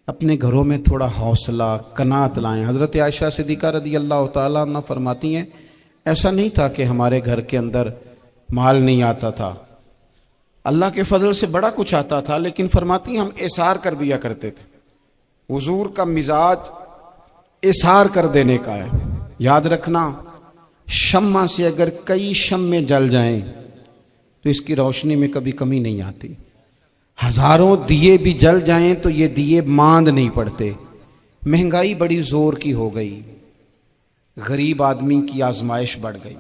اپنے گھروں میں تھوڑا حوصلہ قناعت لائیں۔ حضرت عائشہ صدیقہ رضی اللہ تعالیٰ عنہ فرماتی ہیں ایسا نہیں تھا کہ ہمارے گھر کے اندر مال نہیں آتا تھا، اللہ کے فضل سے بڑا کچھ آتا تھا، لیکن فرماتی ہیں ہم اثار کر دیا کرتے تھے۔ حضور کا مزاج اثار کر دینے کا ہے۔ یاد رکھنا، شمع سے اگر کئی شمع جل جائیں تو اس کی روشنی میں کبھی کمی نہیں آتی، ہزاروں دیے بھی جل جائیں تو یہ دیے ماند نہیں پڑتے۔ مہنگائی بڑی زور کی ہو گئی، غریب آدمی کی آزمائش بڑھ گئی۔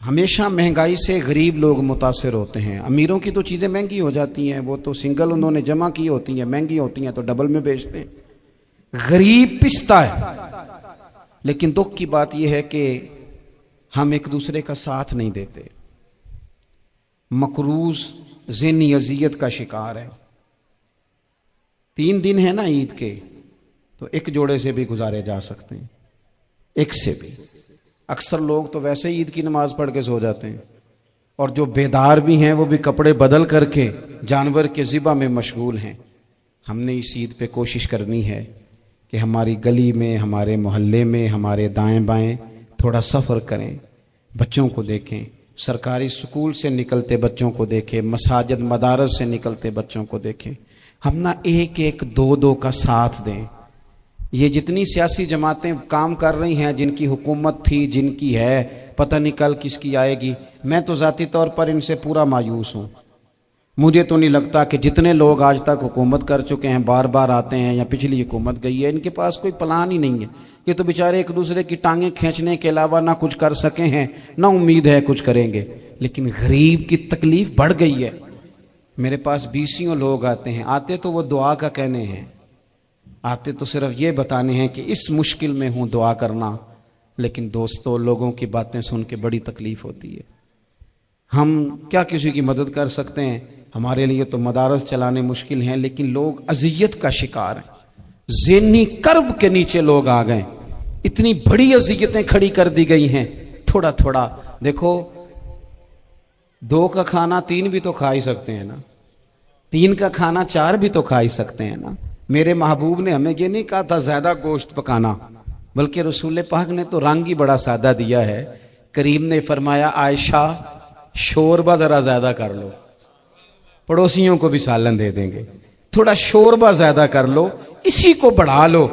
ہمیشہ مہنگائی سے غریب لوگ متاثر ہوتے ہیں۔ امیروں کی تو چیزیں مہنگی ہو جاتی ہیں، وہ تو سنگل انہوں نے جمع کی ہوتی ہیں، مہنگی ہوتی ہیں تو ڈبل میں بیچتے ہیں۔ غریب پستا ہے، لیکن دکھ کی بات یہ ہے کہ ہم ایک دوسرے کا ساتھ نہیں دیتے، مقروض ذہنی اذیت کا شکار ہے۔ 3 دن ہے نا عید کے، تو ایک جوڑے سے بھی گزارے جا سکتے ہیں، ایک سے بھی۔ اکثر لوگ تو ویسے ہی عید کی نماز پڑھ کے سو جاتے ہیں، اور جو بیدار بھی ہیں وہ بھی کپڑے بدل کر کے جانور کے ذبح میں مشغول ہیں۔ ہم نے اس عید پہ کوشش کرنی ہے کہ ہماری گلی میں، ہمارے محلے میں، ہمارے دائیں بائیں تھوڑا سفر کریں، بچوں کو دیکھیں، سرکاری سکول سے نکلتے بچوں کو دیکھیں، مساجد مدارس سے نکلتے بچوں کو دیکھیں۔ ہم نہ ایک ایک دو دو کا ساتھ دیں۔ یہ جتنی سیاسی جماعتیں کام کر رہی ہیں، جن کی حکومت تھی، جن کی ہے، پتہ نہیں کل کس کی آئے گی، میں تو ذاتی طور پر ان سے پورا مایوس ہوں۔ مجھے تو نہیں لگتا کہ جتنے لوگ آج تک حکومت کر چکے ہیں، بار بار آتے ہیں یا پچھلی حکومت گئی ہے، ان کے پاس کوئی پلان ہی نہیں ہے۔ یہ تو بیچارے ایک دوسرے کی ٹانگیں کھینچنے کے علاوہ نہ کچھ کر سکے ہیں، نہ امید ہے کچھ کریں گے۔ لیکن غریب کی تکلیف بڑھ گئی ہے۔ میرے پاس 20 لوگ آتے ہیں، آتے تو وہ دعا کا کہنے ہیں، آتے تو صرف یہ بتانے ہیں کہ اس مشکل میں ہوں، دعا کرنا۔ لیکن دوستو، لوگوں کی باتیں سن کے بڑی تکلیف ہوتی ہے۔ ہم کیا کسی کی مدد کر سکتے ہیں؟ ہمارے لیے تو مدارس چلانے مشکل ہیں، لیکن لوگ اذیت کا شکار ہیں۔ ذہنی کرب کے نیچے لوگ آ گئے، اتنی بڑی اذیتیں کھڑی کر دی گئی ہیں۔ تھوڑا تھوڑا دیکھو، 2 کا کھانا 3 بھی تو کھا ہی سکتے ہیں نا، 3 کا کھانا 4 بھی تو کھا ہی سکتے ہیں نا۔ میرے محبوب نے ہمیں یہ نہیں کہا تھا زیادہ گوشت پکانا، بلکہ رسول پاک نے تو رنگ ہی بڑا سادہ دیا ہے۔ کریم نے فرمایا عائشہ شوربہ ذرا زیادہ کر لو، پڑوسیوں کو بھی سالن دے دیں گے، تھوڑا شوربہ زیادہ کر لو، اسی کو بڑھا لو،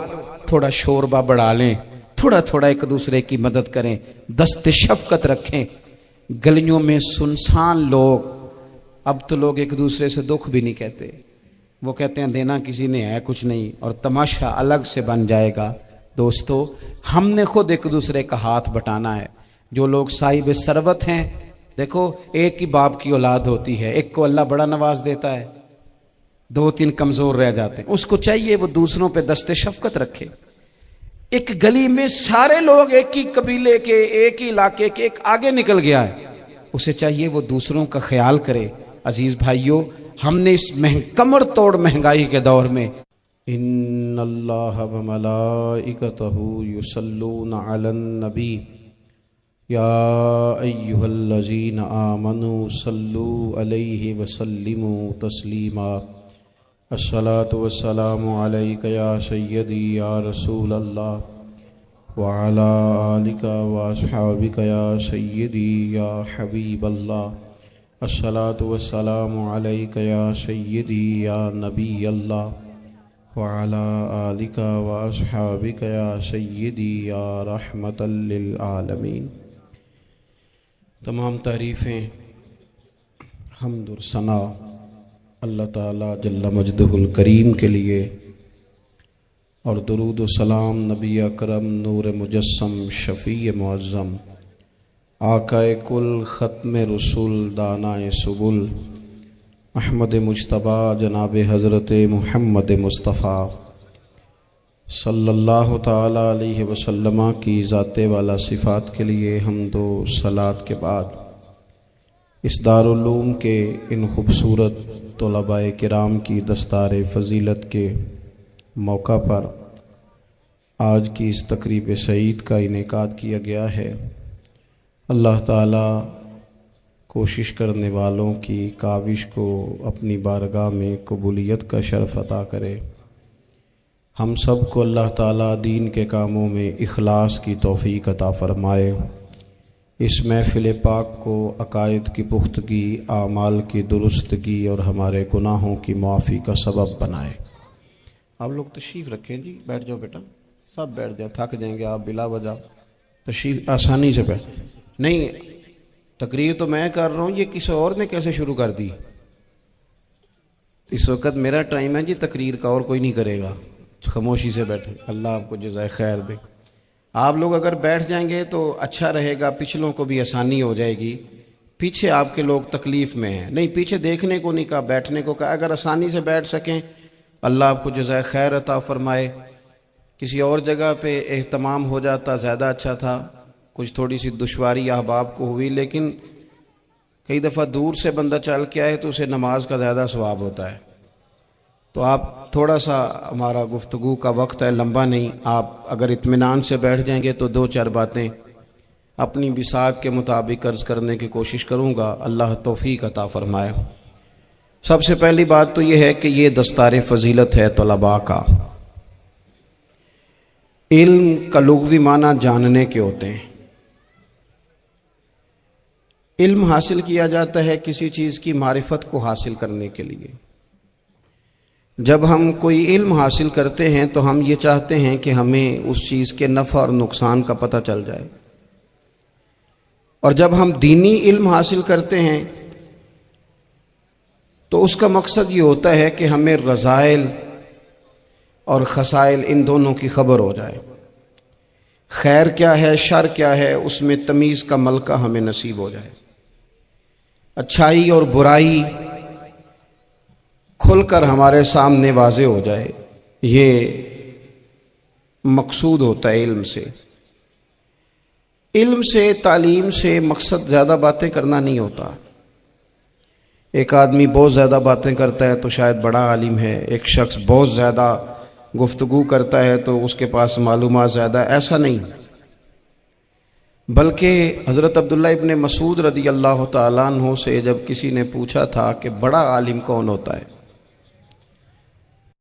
تھوڑا شوربہ بڑھا لیں، تھوڑا تھوڑا ایک دوسرے کی مدد کریں، دست شفقت رکھیں۔ گلیوں میں سنسان لوگ، اب تو لوگ ایک دوسرے سے دکھ بھی نہیں کہتے، وہ کہتے ہیں دینا کسی نے ہے کچھ نہیں، اور تماشا الگ سے بن جائے گا۔ دوستو، ہم نے خود ایک دوسرے کا ہاتھ بٹانا ہے۔ جو لوگ صاحب ثروت ہیں، دیکھو ایک ہی باپ کی اولاد ہوتی ہے، ایک کو اللہ بڑا نواز دیتا ہے، 2-3 کمزور رہ جاتے ہیں، اس کو چاہیے وہ دوسروں پہ دست شفقت رکھے۔ ایک گلی میں سارے لوگ ایک ہی قبیلے کے، ایک ہی علاقے کے، ایک آگے نکل گیا ہے، اسے چاہیے وہ دوسروں کا خیال کرے۔ عزیز بھائیوں، ہم نے اس کمر توڑ مہنگائی کے دور میں ان اللہ وملائکتہ یصلون علی النبی یا ایھا الذین آمنوا صلوا علیہ وسلموا تسلیما۔ الصلاۃ والسلام علیک یا سیدی یا رسول اللہ وعلی آلک واصحابک یا سیدی یا حبیب اللہ۔ الصلاۃ والسلام علیک یا سیدی یا نبی اللہ وعلی آلک واصحابک یا سیدی یا رحمۃ للعالمین۔ تمام تعریفیں، حمد و ثنا اللہ تعالیٰ جل مجدہ الکریم کے لیے، اور درود و سلام نبی اکرم نور مجسم شفیع معظم آقا کل ختم رسول دانائے سبل احمد مجتبیٰ جناب حضرت محمد مصطفیٰ صلی اللہ تعالیٰ علیہ وسلم کی ذات والا صفات کے لیے حمد و صلات کے بعد، اس دارالعلوم کے ان خوبصورت طلباء کرام کی دستار فضیلت کے موقع پر آج کی اس تقریب سعید کا انعقاد کیا گیا ہے۔ اللہ تعالیٰ کوشش کرنے والوں کی کاوش کو اپنی بارگاہ میں قبولیت کا شرف عطا کرے۔ ہم سب کو اللہ تعالیٰ دین کے کاموں میں اخلاص کی توفیق عطا فرمائے۔ اس محفل پاک کو عقائد کی پختگی، اعمال کی درستگی اور ہمارے گناہوں کی معافی کا سبب بنائے۔ آپ لوگ تشریف رکھیں جی، بیٹھ جاؤ بیٹا، سب بیٹھ جائیں، تھک جائیں گے آپ بلا وجہ، تشریف آسانی سے بیٹھ۔ نہیں، تقریر تو میں کر رہا ہوں، یہ کسی اور نے کیسے شروع کر دی؟ اس وقت میرا ٹائم ہے جی تقریر کا، اور کوئی نہیں کرے گا، خاموشی سے بیٹھیں، اللہ آپ کو جزائے خیر دے۔ آپ لوگ اگر بیٹھ جائیں گے تو اچھا رہے گا، پچھلوں کو بھی آسانی ہو جائے گی۔ پیچھے آپ کے لوگ تکلیف میں ہیں، نہیں پیچھے دیکھنے کو نہیں کہا، بیٹھنے کو کہا، اگر آسانی سے بیٹھ سکیں اللہ آپ کو جزائے خیر عطا فرمائے۔ کسی اور جگہ پہ اہتمام ہو جاتا زیادہ اچھا تھا، کچھ تھوڑی سی دشواری احباب کو ہوئی، لیکن کئی دفعہ دور سے بندہ چل کے آئے تو اسے نماز کا زیادہ ثواب ہوتا ہے۔ تو آپ تھوڑا سا، ہمارا گفتگو کا وقت ہے، لمبا نہیں، آپ اگر اطمینان سے بیٹھ جائیں گے تو دو چار باتیں اپنی بساط کے مطابق عرض کرنے کی کوشش کروں گا، اللہ توفیق عطا فرمائے۔ سب سے پہلی بات تو یہ ہے کہ یہ دستار فضیلت ہے طلباء کا۔ علم کا لغوی معنی جاننے کے ہوتے ہیں۔ علم حاصل کیا جاتا ہے کسی چیز کی معرفت کو حاصل کرنے کے لیے۔ جب ہم کوئی علم حاصل کرتے ہیں تو ہم یہ چاہتے ہیں کہ ہمیں اس چیز کے نفع اور نقصان کا پتہ چل جائے، اور جب ہم دینی علم حاصل کرتے ہیں تو اس کا مقصد یہ ہوتا ہے کہ ہمیں رذائل اور خسائل ان دونوں کی خبر ہو جائے، خیر کیا ہے شر کیا ہے اس میں تمیز کا ملکہ ہمیں نصیب ہو جائے، اچھائی اور برائی کھل کر ہمارے سامنے واضح ہو جائے۔ یہ مقصود ہوتا ہے علم سے۔ علم سے، تعلیم سے مقصد زیادہ باتیں کرنا نہیں ہوتا۔ ایک آدمی بہت زیادہ باتیں کرتا ہے تو شاید بڑا عالم ہے، ایک شخص بہت زیادہ گفتگو کرتا ہے تو اس کے پاس معلومات زیادہ، ایسا نہیں، بلکہ حضرت عبداللہ ابن مسعود رضی اللہ تعالیٰ عنہ سے جب کسی نے پوچھا تھا کہ بڑا عالم کون ہوتا ہے،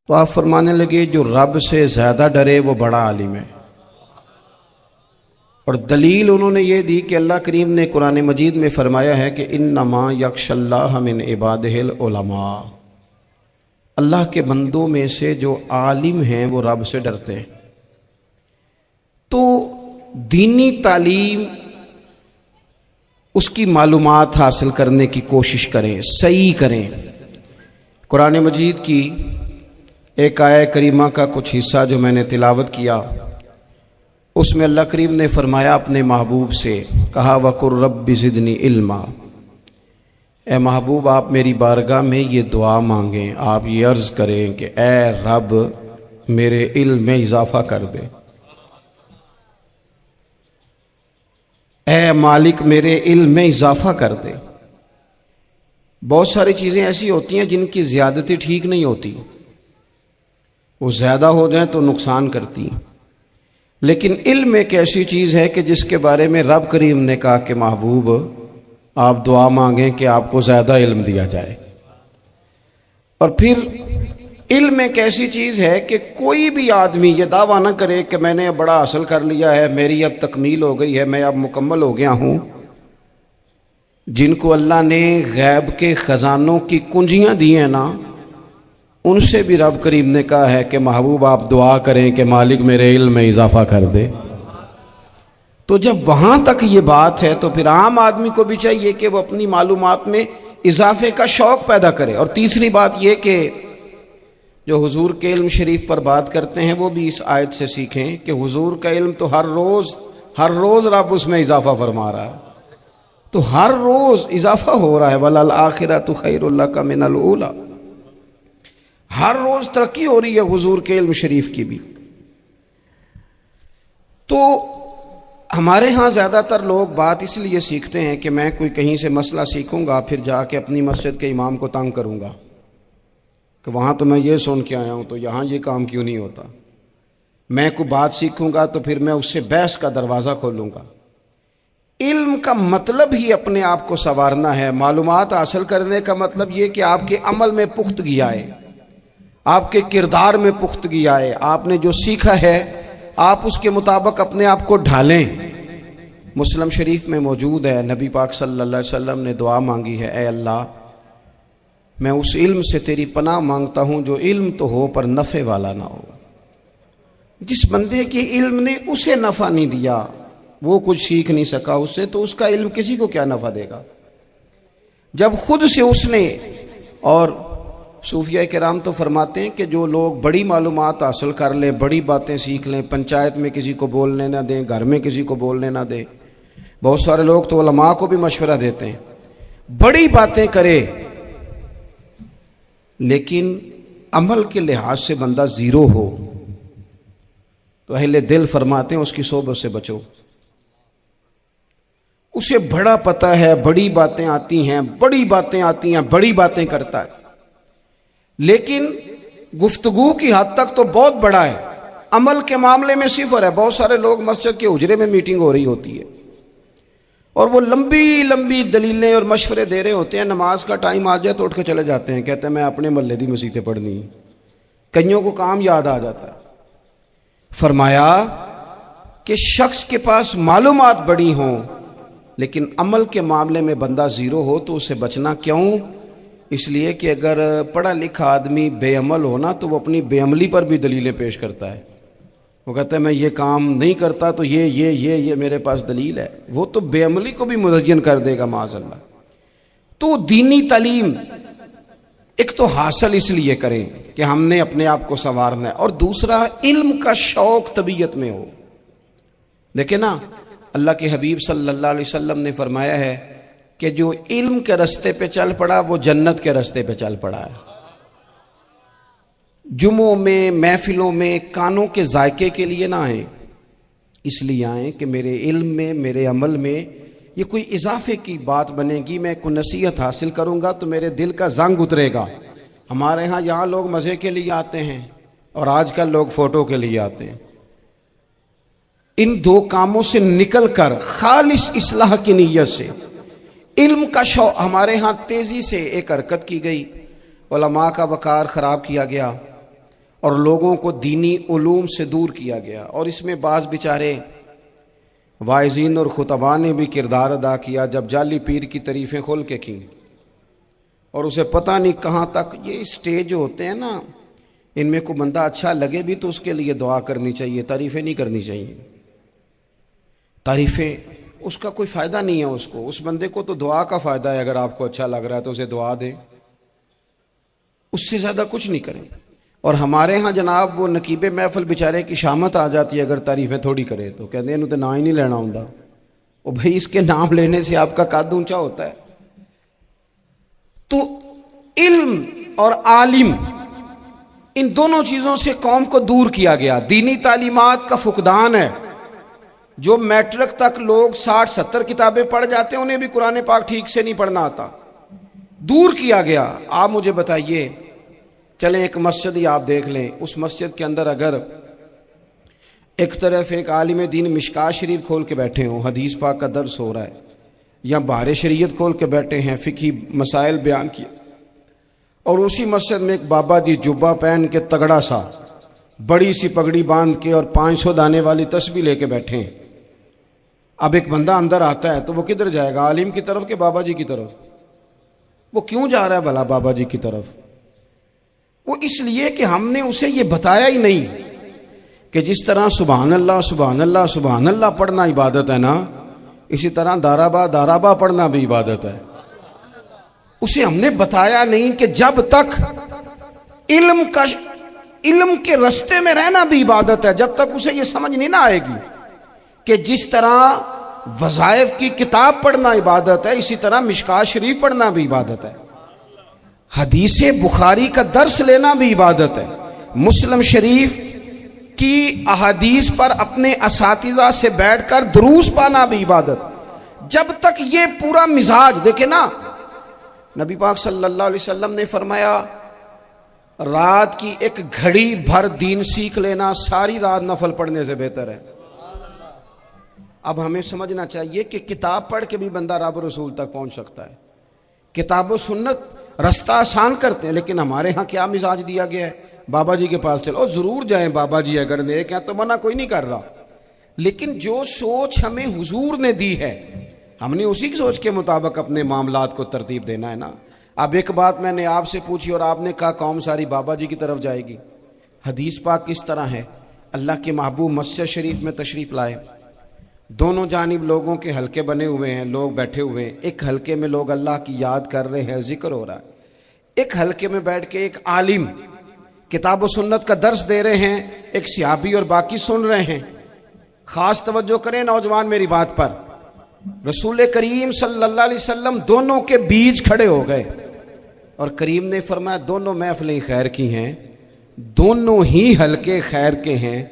تو آپ فرمانے لگے جو رب سے زیادہ ڈرے وہ بڑا عالم ہے۔ اور دلیل انہوں نے یہ دی کہ اللہ کریم نے قرآن مجید میں فرمایا ہے کہ انما یخشی اللہ من عبادہ العلماء، اللہ کے بندوں میں سے جو عالم ہیں وہ رب سے ڈرتے ہیں۔ تو دینی تعلیم، اس کی معلومات حاصل کرنے کی کوشش کریں، صحیح کریں۔ قرآن مجید کی ایک آیہ کریمہ کا کچھ حصہ جو میں نے تلاوت کیا، اس میں اللہ کریم نے فرمایا اپنے محبوب سے، کہا وَقُلْ رَبِّ زِدْنِي عِلْمًا، اے محبوب آپ میری بارگاہ میں یہ دعا مانگیں، آپ یہ عرض کریں کہ اے رب میرے علم میں اضافہ کر دے، اے مالک میرے علم میں اضافہ کر دے۔ بہت ساری چیزیں ایسی ہوتی ہیں جن کی زیادتی ٹھیک نہیں ہوتی، وہ زیادہ ہو جائیں تو نقصان کرتی ہیں، لیکن علم ایک ایسی چیز ہے کہ جس کے بارے میں رب کریم نے کہا کہ محبوب آپ دعا مانگیں کہ آپ کو زیادہ علم دیا جائے۔ اور پھر علم ایک ایسی چیز ہے کہ کوئی بھی آدمی یہ دعویٰ نہ کرے کہ میں نے اب بڑا حاصل کر لیا ہے، میری اب تکمیل ہو گئی ہے، میں اب مکمل ہو گیا ہوں۔ جن کو اللہ نے غیب کے خزانوں کی کنجیاں دی ہیں نا، ان سے بھی رب کریم نے کہا ہے کہ محبوب آپ دعا کریں کہ مالک میرے علم میں اضافہ کر دے۔ تو جب وہاں تک یہ بات ہے تو پھر عام آدمی کو بھی چاہیے کہ وہ اپنی معلومات میں اضافے کا شوق پیدا کرے۔ اور تیسری بات یہ کہ جو حضور کے علم شریف پر بات کرتے ہیں وہ بھی اس آیت سے سیکھیں کہ حضور کا علم تو ہر روز رب اس میں اضافہ فرما رہا ہے، تو ہر روز اضافہ ہو رہا ہے۔ وَلَلْآخِرَةُ خَيْرٌ لَكَ مِنَ الْأُولَىٰ، ہر روز ترقی ہو رہی ہے حضور کے علم شریف کی بھی۔ تو ہمارے ہاں زیادہ تر لوگ بات اس لیے سیکھتے ہیں کہ میں کوئی کہیں سے مسئلہ سیکھوں گا پھر جا کے اپنی مسجد کے امام کو تنگ کروں گا کہ وہاں تو میں یہ سن کے آیا ہوں تو یہاں یہ کام کیوں نہیں ہوتا، میں کوئی بات سیکھوں گا تو پھر میں اس سے بحث کا دروازہ کھولوں گا۔ علم کا مطلب ہی اپنے آپ کو سنوارنا ہے. معلومات حاصل کرنے کا مطلب یہ کہ آپ کے عمل میں پختگی آئے, آپ کے کردار میں پختگی آئے, آپ نے جو سیکھا ہے آپ اس کے مطابق اپنے آپ کو ڈھالیں. مسلم شریف میں موجود ہے, نبی پاک صلی اللہ علیہ وسلم نے دعا مانگی ہے, اے اللہ میں اس علم سے تیری پناہ مانگتا ہوں جو علم تو ہو پر نفع والا نہ ہو. جس بندے کے علم نے اسے نفع نہیں دیا, وہ کچھ سیکھ نہیں سکا اس سے, تو اس کا علم کسی کو کیا نفع دے گا. جب خود سے اس نے, اور صوفیہ کرام تو فرماتے ہیں کہ جو لوگ بڑی معلومات حاصل کر لیں, بڑی باتیں سیکھ لیں, پنچایت میں کسی کو بولنے نہ دیں, گھر میں کسی کو بولنے نہ دیں, بہت سارے لوگ تو علماء کو بھی مشورہ دیتے ہیں, بڑی باتیں کرے لیکن عمل کے لحاظ سے بندہ زیرو ہو, تو اہل دل فرماتے ہیں اس کی صحبت سے بچو. اسے بڑا پتہ ہے, بڑی باتیں آتی ہیں, بڑی باتیں آتی ہیں, بڑی باتیں کرتا ہے, لیکن گفتگو کی حد تک تو بہت بڑا ہے, عمل کے معاملے میں صفر ہے. بہت سارے لوگ مسجد کے حجرے میں میٹنگ ہو رہی ہوتی ہے اور وہ لمبی لمبی دلیلیں اور مشورے دے رہے ہوتے ہیں, نماز کا ٹائم آ جائے تو اٹھ کے چلے جاتے ہیں, کہتے ہیں میں اپنے محلے دی مسیتیں پڑھنی. کئیوں کو کام یاد آ جاتا ہے. فرمایا کہ شخص کے پاس معلومات بڑی ہوں لیکن عمل کے معاملے میں بندہ زیرو ہو تو اسے بچنا کیوں؟ اس لیے کہ اگر پڑھا لکھا آدمی بے عمل ہونا تو وہ اپنی بے عملی پر بھی دلیلیں پیش کرتا ہے. وہ کہتا ہے میں یہ کام نہیں کرتا تو یہ میرے پاس دلیل ہے. وہ تو بے عملی کو بھی مزین کر دے گا معاذ اللہ. تو دینی تعلیم ایک تو حاصل اس لیے کریں کہ ہم نے اپنے آپ کو سنوارنا ہے, اور دوسرا علم کا شوق طبیعت میں ہو. دیکھیں نا, اللہ کے حبیب صلی اللہ علیہ وسلم نے فرمایا ہے کہ جو علم کے رستے پہ چل پڑا وہ جنت کے رستے پہ چل پڑا ہے. جمعوں میں, محفلوں میں کانوں کے ذائقے کے لیے نہ آئیں, اس لیے آئیں کہ میرے علم میں, میرے عمل میں یہ کوئی اضافے کی بات بنے گی, میں کوئی نصیحت حاصل کروں گا تو میرے دل کا زنگ اترے گا. ہمارے ہاں یہاں لوگ مزے کے لیے آتے ہیں اور آج کل لوگ فوٹو کے لیے آتے ہیں. ان دو کاموں سے نکل کر خالص اصلاح کی نیت سے علم کا شوق. ہمارے ہاں تیزی سے ایک حرکت کی گئی, علماء کا وقار خراب کیا گیا اور لوگوں کو دینی علوم سے دور کیا گیا, اور اس میں بعض بیچارے واعظین اور خطباء نے بھی کردار ادا کیا جب جعلی پیر کی تعریفیں کھول کے کی, اور اسے پتہ نہیں کہاں تک. یہ اسٹیج ہوتے ہیں نا, ان میں کوئی بندہ اچھا لگے بھی تو اس کے لیے دعا کرنی چاہیے, تعریفیں نہیں کرنی چاہیے. تعریفیں اس کا کوئی فائدہ نہیں ہے اس کو, اس بندے کو تو دعا کا فائدہ ہے. اگر آپ کو اچھا لگ رہا ہے تو اسے دعا دیں, اس سے زیادہ کچھ نہیں کریں. اور ہمارے ہاں جناب وہ نقیب محفل بیچارے کی شامت آ جاتی ہے اگر تعریفیں تھوڑی کرے تو, کہتے ہیں انہوں تو نام ہی نہیں لینا ہوں. وہ بھائی اس کے نام لینے سے آپ کا قد اونچا ہوتا ہے. تو علم اور عالم ان دونوں چیزوں سے قوم کو دور کیا گیا. دینی تعلیمات کا فقدان ہے. جو میٹرک تک لوگ 60-70 کتابیں پڑھ جاتے ہیں انہیں بھی قرآن پاک ٹھیک سے نہیں پڑھنا آتا, دور کیا گیا. آپ مجھے بتائیے, چلیں ایک مسجد ہی آپ دیکھ لیں, اس مسجد کے اندر اگر ایک طرف ایک عالم دین مشکات شریف کھول کے بیٹھے ہوں, حدیث پاک کا درس ہو رہا ہے, یا بہار شریعت کھول کے بیٹھے ہیں, فقہی مسائل بیان کیے, اور اسی مسجد میں ایک بابا جی جبہ پہن کے تگڑا سا بڑی سی پگڑی باندھ کے اور 500 دانے والی تسبیح لے کے بیٹھے ہیں. اب ایک بندہ اندر آتا ہے تو وہ کدھر جائے گا, عالم کی طرف کہ بابا جی کی طرف؟ وہ کیوں جا رہا ہے بھلا بابا جی کی طرف؟ وہ اس لیے کہ ہم نے اسے یہ بتایا ہی نہیں کہ جس طرح سبحان اللہ سبحان اللہ سبحان اللہ پڑھنا عبادت ہے نا, اسی طرح دارابا پڑھنا بھی عبادت ہے. اسے ہم نے بتایا نہیں کہ جب تک علم کے رستے میں رہنا بھی عبادت ہے, جب تک اسے یہ سمجھ نہیں نہ آئے گی کہ جس طرح وظائف کی کتاب پڑھنا عبادت ہے اسی طرح مشکات شریف پڑھنا بھی عبادت ہے, حدیث بخاری کا درس لینا بھی عبادت ہے, مسلم شریف کی احادیث پر اپنے اساتذہ سے بیٹھ کر دروس پانا بھی عبادت. جب تک یہ پورا مزاج دیکھیں نا, نبی پاک صلی اللہ علیہ وسلم نے فرمایا رات کی ایک گھڑی بھر دین سیکھ لینا ساری رات نفل پڑھنے سے بہتر ہے. اب ہمیں سمجھنا چاہیے کہ کتاب پڑھ کے بھی بندہ رب رسول تک پہنچ سکتا ہے. کتاب و سنت رستہ آسان کرتے ہیں، لیکن ہمارے ہاں کیا مزاج دیا گیا ہے، بابا جی کے پاس چلو، ضرور جائیں بابا جی اگر نیک ہیں تو منع کوئی نہیں کر رہا، لیکن جو سوچ ہمیں حضور نے دی ہے ہم نے اسی سوچ کے مطابق اپنے معاملات کو ترتیب دینا ہے نا. اب ایک بات میں نے آپ سے پوچھی اور آپ نے کہا قوم ساری بابا جی کی طرف جائے گی. حدیث پاک کس طرح ہے؟ اللہ کے محبوب مسجد شریف میں تشریف لائے، دونوں جانب لوگوں کے حلقے بنے ہوئے ہیں، لوگ بیٹھے ہوئے ہیں. ایک حلقے میں لوگ اللہ کی یاد کر رہے ہیں، ذکر ہو رہا ہے. ایک حلقے میں بیٹھ کے ایک عالم کتاب و سنت کا درس دے رہے ہیں، ایک صحابی اور باقی سن رہے ہیں. خاص توجہ کریں نوجوان میری بات پر. رسول کریم صلی اللہ علیہ وسلم دونوں کے بیچ کھڑے ہو گئے اور کریم نے فرمایا دونوں محفلیں خیر کی ہیں، دونوں ہی حلقے خیر کے ہیں.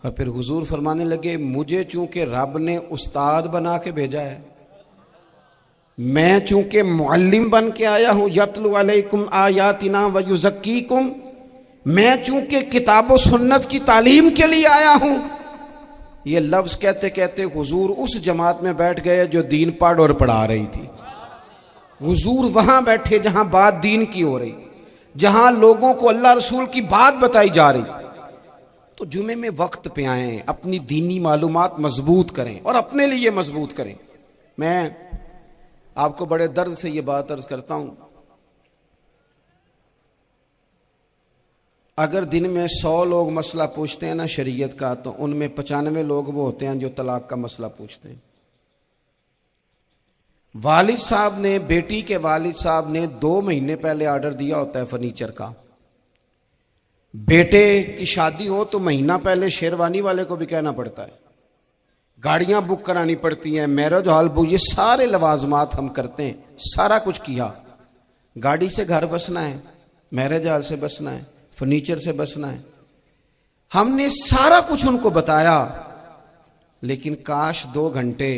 اور پھر حضور فرمانے لگے مجھے چونکہ رب نے استاد بنا کے بھیجا ہے، میں چونکہ معلم بن کے آیا ہوں، یتلو علیکم آیاتنا ویزکیکم، میں چونکہ کتاب و سنت کی تعلیم کے لیے آیا ہوں. یہ لفظ کہتے کہتے حضور اس جماعت میں بیٹھ گئے جو دین پڑھ اور پڑھا رہی تھی. حضور وہاں بیٹھے جہاں بات دین کی ہو رہی، جہاں لوگوں کو اللہ رسول کی بات بتائی جا رہی. تو جمعے میں وقت پہ آئیں، اپنی دینی معلومات مضبوط کریں اور اپنے لیے مضبوط کریں. میں آپ کو بڑے درد سے یہ بات عرض کرتا ہوں، اگر دن میں 100 لوگ مسئلہ پوچھتے ہیں نا شریعت کا، تو ان میں 95 لوگ وہ ہوتے ہیں جو طلاق کا مسئلہ پوچھتے ہیں. والد صاحب نے، بیٹی کے والد صاحب نے 2 مہینے پہلے آرڈر دیا ہوتا ہے فرنیچر کا. بیٹے کی شادی ہو تو مہینہ پہلے شیروانی والے کو بھی کہنا پڑتا ہے، گاڑیاں بک کرانی پڑتی ہیں، میرج ہال بک، یہ سارے لوازمات ہم کرتے ہیں. سارا کچھ کیا، گاڑی سے گھر بسنا ہے، میرج ہال سے بسنا ہے، فرنیچر سے بسنا ہے. ہم نے سارا کچھ ان کو بتایا، لیکن کاش 2 گھنٹے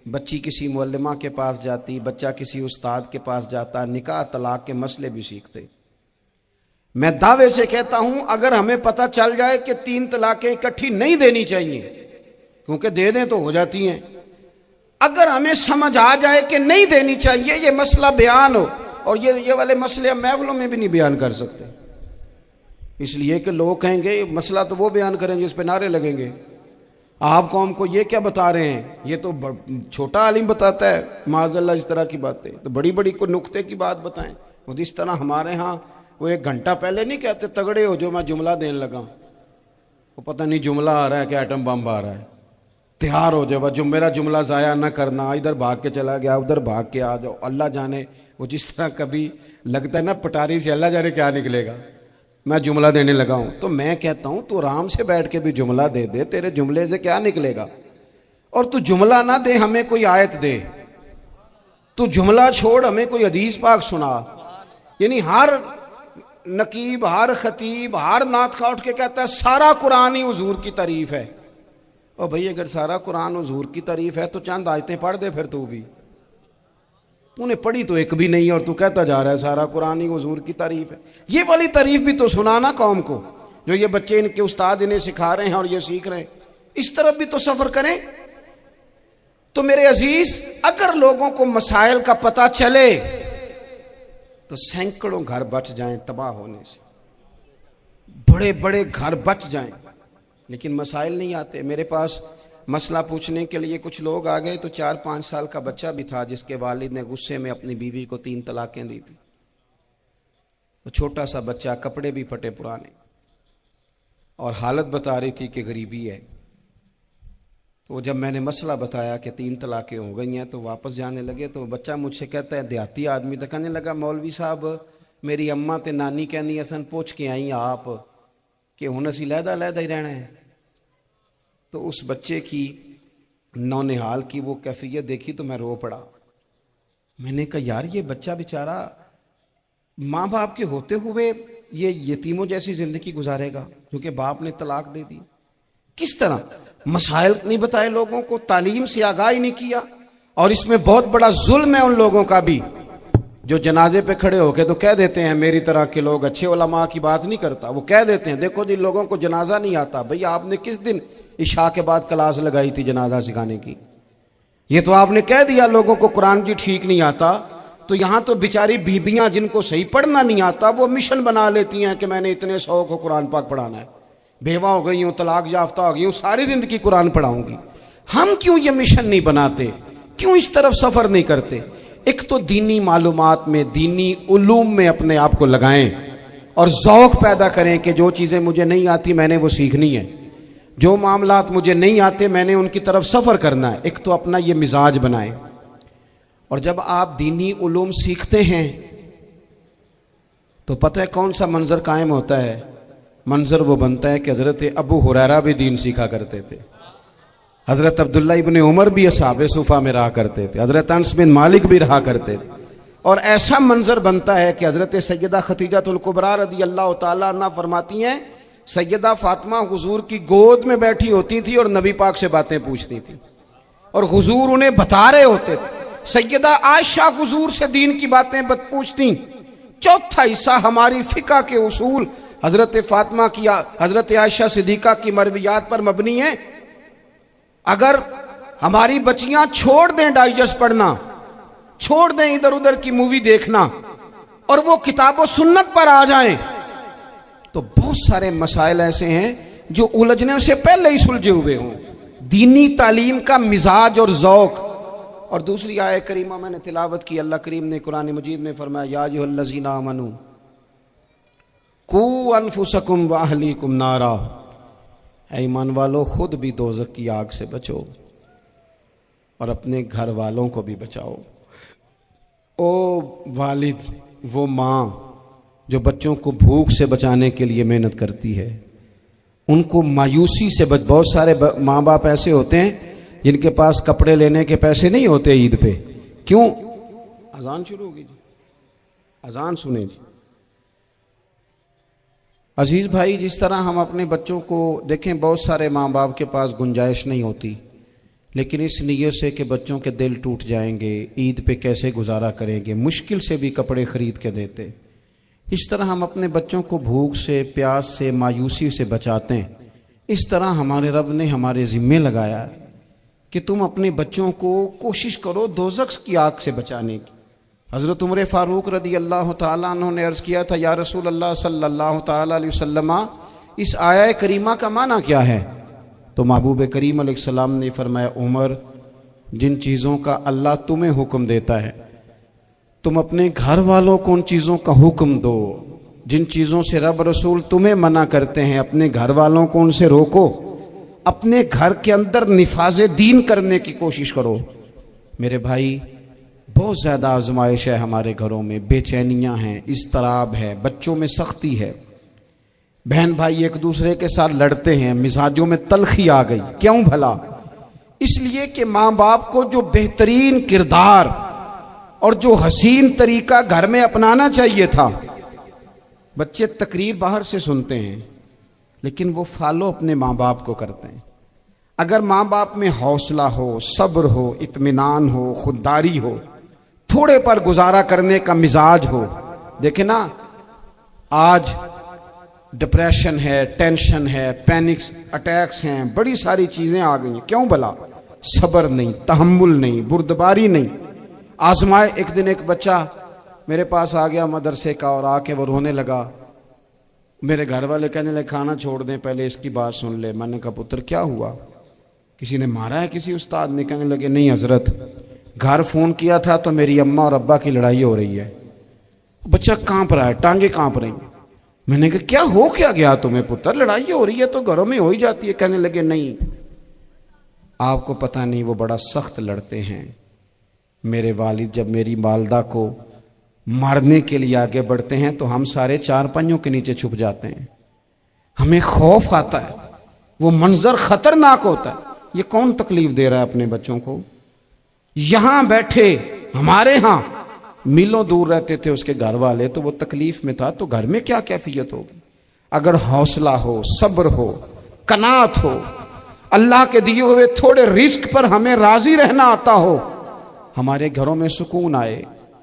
بچی کسی معلمہ کے پاس جاتی، بچہ کسی استاد کے پاس جاتا، نکاح طلاق کے مسئلے بھی سیکھتے. میں دعوے سے کہتا ہوں اگر ہمیں پتہ چل جائے کہ 3 طلاقیں اکٹھی نہیں دینی چاہیے، کیونکہ دے دیں تو ہو جاتی ہیں، اگر ہمیں سمجھ آ جائے کہ نہیں دینی چاہیے، یہ مسئلہ بیان ہو، اور یہ والے مسئلے ہم محفلوں میں بھی نہیں بیان کر سکتے، اس لیے کہ لوگ کہیں گے مسئلہ تو وہ بیان کریں جس پہ نعرے لگیں گے. آپ قوم کو یہ کیا بتا رہے ہیں، یہ تو چھوٹا عالم بتاتا ہے معاذ اللہ اس طرح کی باتیں، تو بڑی بڑی کوئی نقطے کی بات بتائیں. وہ اس طرح ہمارے ہاں وہ 1 گھنٹہ پہلے نہیں کہتے تگڑے ہو جو میں جملہ دینے لگا، وہ پتہ نہیں جملہ آ رہا ہے کہ ایٹم بم آ رہا ہے، تیار ہو جاؤ، جو میرا جملہ ضائع نہ کرنا، ادھر بھاگ کے چلا گیا ادھر بھاگ کے آ جاؤ. اللہ جانے وہ جس طرح کبھی لگتا ہے نا پٹاری سے، اللہ جانے کیا نکلے گا. میں جملہ دینے لگا ہوں تو میں کہتا ہوں تو آرام سے بیٹھ کے بھی جملہ دے دے، تیرے جملے سے کیا نکلے گا. اور تو جملہ نہ دے، ہمیں کوئی آیت دے، تو جملہ چھوڑ ہمیں کوئی حدیث پاک سنا. یعنی ہر نقیب، ہر خطیب، ہر نعت خواہ اٹھ کے کہتا ہے سارا قرآن ہی حضور کی تعریف ہے. اور بھئی اگر سارا قرآن حضور کی تعریف ہے تو چند آیتیں پڑھ دے، پھر تو نے پڑھی تو ایک بھی نہیں اور تو کہتا جا رہا ہے سارا قرآن ہی حضور کی تعریف ہے. یہ والی تعریف بھی تو سنانا قوم کو، جو یہ بچے ان کے استاد انہیں سکھا رہے ہیں اور یہ سیکھ رہے ہیں، اس طرف بھی تو سفر کریں. تو میرے عزیز اگر لوگوں کو مسائل کا پتہ چلے تو سینکڑوں گھر بچ جائیں تباہ ہونے سے، بڑے بڑے گھر بچ جائیں، لیکن مسائل نہیں آتے. میرے پاس مسئلہ پوچھنے کے لیے کچھ لوگ آ گئے تو 4-5 سال کا بچہ بھی تھا جس کے والد نے غصے میں اپنی بیوی کو 3 طلاقیں دی تھی. تو چھوٹا سا بچہ، کپڑے بھی پھٹے پرانے، اور حالت بتا رہی تھی کہ غریبی ہے. تو جب میں نے مسئلہ بتایا کہ 3 طلاقیں ہو گئی ہیں تو واپس جانے لگے. تو بچہ مجھ سے کہتا ہے، دیہاتی آدمی تو کہنے لگا مولوی صاحب میری اماں تے نانی کہنی اسن پوچھ کے آئی آپ کہ ہن اسی لہدا لہدا ہی رہنا ہے. تو اس بچے کی نونہال کی وہ کیفیت دیکھی تو میں رو پڑا. میں نے کہا یار یہ بچہ بیچارہ ماں باپ کے ہوتے ہوئے یہ یتیموں جیسی زندگی گزارے گا کیونکہ باپ نے طلاق دے دی. کس طرح مسائل نہیں بتائے لوگوں کو، تعلیم سے آگاہی نہیں کیا. اور اس میں بہت بڑا ظلم ہے ان لوگوں کا بھی جو جنازے پہ کھڑے ہو کے تو کہہ دیتے ہیں میری طرح کے لوگ، اچھے علماء کی بات نہیں کرتا، وہ کہہ دیتے ہیں دیکھو جن لوگوں کو جنازہ نہیں آتا، بھئی آپ نے کس دن عشاء کے بعد کلاس لگائی تھی جنازہ سکھانے کی؟ یہ تو آپ نے کہہ دیا لوگوں کو قرآن جی ٹھیک نہیں آتا، تو یہاں تو بیچاری بیبیاں جن کو صحیح پڑھنا نہیں آتا وہ مشن بنا لیتی ہیں کہ میں نے اتنے 100 کو قرآن پاک پڑھانا ہے، بیوہ ہو گئی ہوں، طلاق یافتہ ہو گئی ہوں، ساری زندگی قرآن پڑھاؤں گی۔ ہم کیوں یہ مشن نہیں بناتے؟ کیوں اس طرف سفر نہیں کرتے؟ ایک تو دینی معلومات میں، دینی علوم میں اپنے آپ کو لگائیں اور ذوق پیدا کریں کہ جو چیزیں مجھے نہیں آتی میں نے وہ سیکھنی ہے، جو معاملات مجھے نہیں آتے میں نے ان کی طرف سفر کرنا ہے۔ ایک تو اپنا یہ مزاج بنائیں، اور جب آپ دینی علوم سیکھتے ہیں تو پتہ ہے کون سا منظر قائم ہوتا ہے؟ منظر وہ بنتا ہے کہ حضرت ابو ہریرہ بھی دین سیکھا کرتے تھے، حضرت عبداللہ ابن عمر بھی اصحاب صفہ میں رہا کرتے تھے، حضرت انس بن مالک بھی رہا کرتے تھے، اور ایسا منظر بنتا ہے کہ حضرت سیدہ خدیجہ الکبریٰ رضی اللہ تعالیٰ عنہ فرماتی ہیں سیدہ فاطمہ حضور کی گود میں بیٹھی ہوتی تھی اور نبی پاک سے باتیں پوچھتی تھی اور حضور انہیں بتا رہے ہوتے تھے۔ سیدہ عائشہ حضور سے دین کی باتیں پوچھتی۔ چوتھا حصہ ہماری فقہ کے اصول حضرت فاطمہ کی، حضرت عائشہ صدیقہ کی مرویات پر مبنی ہیں۔ اگر ہماری بچیاں چھوڑ دیں ڈائجسٹ پڑھنا، چھوڑ دیں ادھر ادھر کی مووی دیکھنا، اور وہ کتاب و سنت پر آ جائیں تو بہت سارے مسائل ایسے ہیں جو الجھنے سے پہلے ہی سلجھے ہوئے ہوں۔ دینی تعلیم کا مزاج اور ذوق۔ اور دوسری آیت کریمہ میں نے تلاوت کی، اللہ کریم نے قرآن مجید میں فرمایا یا ایھا الذین آمنوا قوا انفسکم واہلیکم نارا، اے ایمان والو خود بھی دوزخ کی آگ سے بچو اور اپنے گھر والوں کو بھی بچاؤ۔ او والد، وہ ماں جو بچوں کو بھوک سے بچانے کے لیے محنت کرتی ہے، ان کو مایوسی سے بہت سارے ماں باپ ایسے ہوتے ہیں جن کے پاس کپڑے لینے کے پیسے نہیں ہوتے عید پہ۔ کیوں؟ اذان شروع ہوگی جی، اذان سنیں جی۔ عزیز بھائی، جس طرح ہم اپنے بچوں کو دیکھیں، بہت سارے ماں باپ کے پاس گنجائش نہیں ہوتی، لیکن اس نیت سے کہ بچوں کے دل ٹوٹ جائیں گے، عید پہ کیسے گزارا کریں گے، مشکل سے بھی کپڑے خرید کے دیتے۔ اس طرح ہم اپنے بچوں کو بھوک سے، پیاس سے، مایوسی سے بچاتے ہیں۔ اس طرح ہمارے رب نے ہمارے ذمے لگایا کہ تم اپنے بچوں کو کوشش کرو دوزخ کی آگ سے بچانے کی۔ حضرت عمر فاروق رضی اللہ تعالیٰ عنہ نے عرض کیا تھا یا رسول اللہ صلی اللہ تعالیٰ علیہ وسلم، اس آیہ کریمہ کا معنی کیا ہے؟ تو محبوب کریم علیہ السلام نے فرمایا عمر، جن چیزوں کا اللہ تمہیں حکم دیتا ہے تم اپنے گھر والوں کو ان چیزوں کا حکم دو، جن چیزوں سے رب رسول تمہیں منع کرتے ہیں اپنے گھر والوں کو ان سے روکو، اپنے گھر کے اندر نفاذ دین کرنے کی کوشش کرو۔ میرے بھائی، بہت زیادہ آزمائش ہے ہمارے گھروں میں، بے چینیاں ہیں، اضطراب ہے، بچوں میں سختی ہے، بہن بھائی ایک دوسرے کے ساتھ لڑتے ہیں، مزاجوں میں تلخی آ گئی۔ کیوں بھلا؟ اس لیے کہ ماں باپ کو جو بہترین کردار اور جو حسین طریقہ گھر میں اپنانا چاہیے تھا، بچے تقریر باہر سے سنتے ہیں لیکن وہ فالو اپنے ماں باپ کو کرتے ہیں۔ اگر ماں باپ میں حوصلہ ہو، صبر ہو، اطمینان ہو، خودداری ہو، تھوڑے پر گزارا کرنے کا مزاج ہو۔ دیکھیں نا، آج ڈپریشن ہے، ٹینشن ہے، پینکس اٹیکس ہیں، بڑی ساری چیزیں آ گئی ہیں۔ کیوں بھلا؟ صبر نہیں، تحمل نہیں، بردباری نہیں۔ آزمائے۔ ایک دن ایک بچہ میرے پاس آ گیا مدرسے کا، اور آ کے وہ رونے لگا۔ میرے گھر والے کہنے لگے کھانا چھوڑ دیں، پہلے اس کی بات سن لے۔ میں نے کہا پتر کیا ہوا؟ کسی نے مارا ہے کسی استاد نے؟ کہنے لگے نہیں حضرت، گھر فون کیا تھا تو میری اماں اور ابا کی لڑائی ہو رہی ہے۔ بچہ کانپ رہا ہے، ٹانگیں کانپ رہی ہیں۔ میں نے کہا کیا ہو کیا گیا تمہیں پتر؟ لڑائی ہو رہی ہے تو گھروں میں ہو ہی جاتی ہے۔ کہنے لگے نہیں، آپ کو پتہ نہیں، وہ بڑا سخت لڑتے ہیں۔ میرے والد جب میری والدہ کو مارنے کے لیے آگے بڑھتے ہیں تو ہم سارے چارپائیوں کے نیچے چھپ جاتے ہیں، ہمیں خوف آتا ہے، وہ منظر خطرناک ہوتا ہے۔ یہ کون تکلیف دے رہا ہے اپنے بچوں کو؟ یہاں بیٹھے، ہمارے ہاں میلوں دور رہتے تھے اس کے گھر والے، تو وہ تکلیف میں تھا، تو گھر میں کیا کیفیت ہوگی؟ اگر حوصلہ ہو، صبر ہو، قناعت ہو، اللہ کے دیے ہوئے تھوڑے رزق پر ہمیں راضی رہنا آتا ہو، ہمارے گھروں میں سکون آئے۔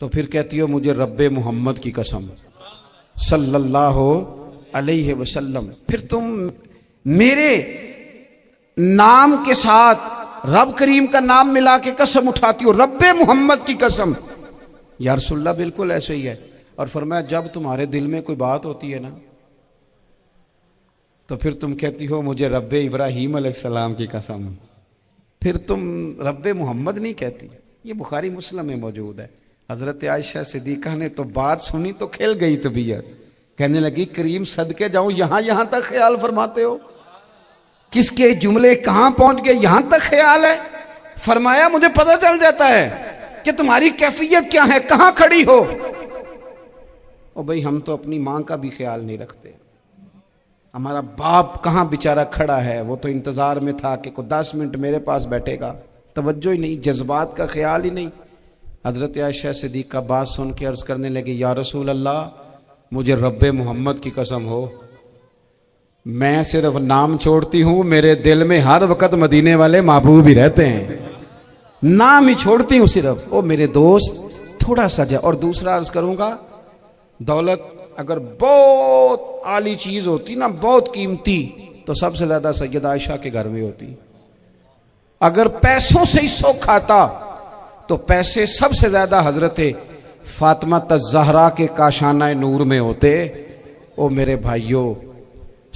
تو پھر کہتی ہو مجھے رب محمد کی قسم صلی اللہ علیہ وسلم. پھر تم میرے نام کے ساتھ رب کریم کا نام ملا کے قسم اٹھاتی ہو رب محمد کی قسم. یا رسول اللہ بالکل ایسے ہی ہے. اور فرمایا جب تمہارے دل میں کوئی بات ہوتی ہے نا تو پھر تم کہتی ہو مجھے رب ابراہیم علیہ السلام کی قسم. پھر تم رب محمد نہیں کہتی. یہ بخاری مسلم میں موجود ہے. حضرت عائشہ صدیقہ نے تو بات سنی تو کھل گئی طبیعت. کہنے لگی کریم صدقے جاؤں یہاں تک خیال فرماتے ہو. کس کے جملے کہاں پہنچ گئے یہاں تک خیال ہے. فرمایا مجھے پتہ چل جاتا ہے کہ تمہاری کیفیت کیا ہے, کہاں کھڑی ہو. او بھئی ہم تو اپنی ماں کا بھی خیال نہیں رکھتے. ہمارا باپ کہاں بیچارہ کھڑا ہے, وہ تو انتظار میں تھا کہ کوئی 10 منٹ میرے پاس بیٹھے گا. توجہ ہی نہیں, جذبات کا خیال ہی نہیں. حضرت عائشہ صدیقہ بات سن کے عرض کرنے لگی یا رسول اللہ مجھے رب محمد کی قسم ہو, میں صرف نام چھوڑتی ہوں, میرے دل میں ہر وقت مدینے والے محبوب ہی رہتے ہیں. نام ہی چھوڑتی ہوں صرف. او میرے دوست تھوڑا سا جا. اور دوسرا عرض کروں گا, دولت اگر بہت عالی چیز ہوتی نا, بہت قیمتی, تو سب سے زیادہ سیدہ عائشہ کے گھر میں ہوتی. اگر پیسوں سے ہی سوکھ آتا تو پیسے سب سے زیادہ حضرت فاطمہ الزہرا کے کاشانہ نور میں ہوتے. او میرے بھائیوں,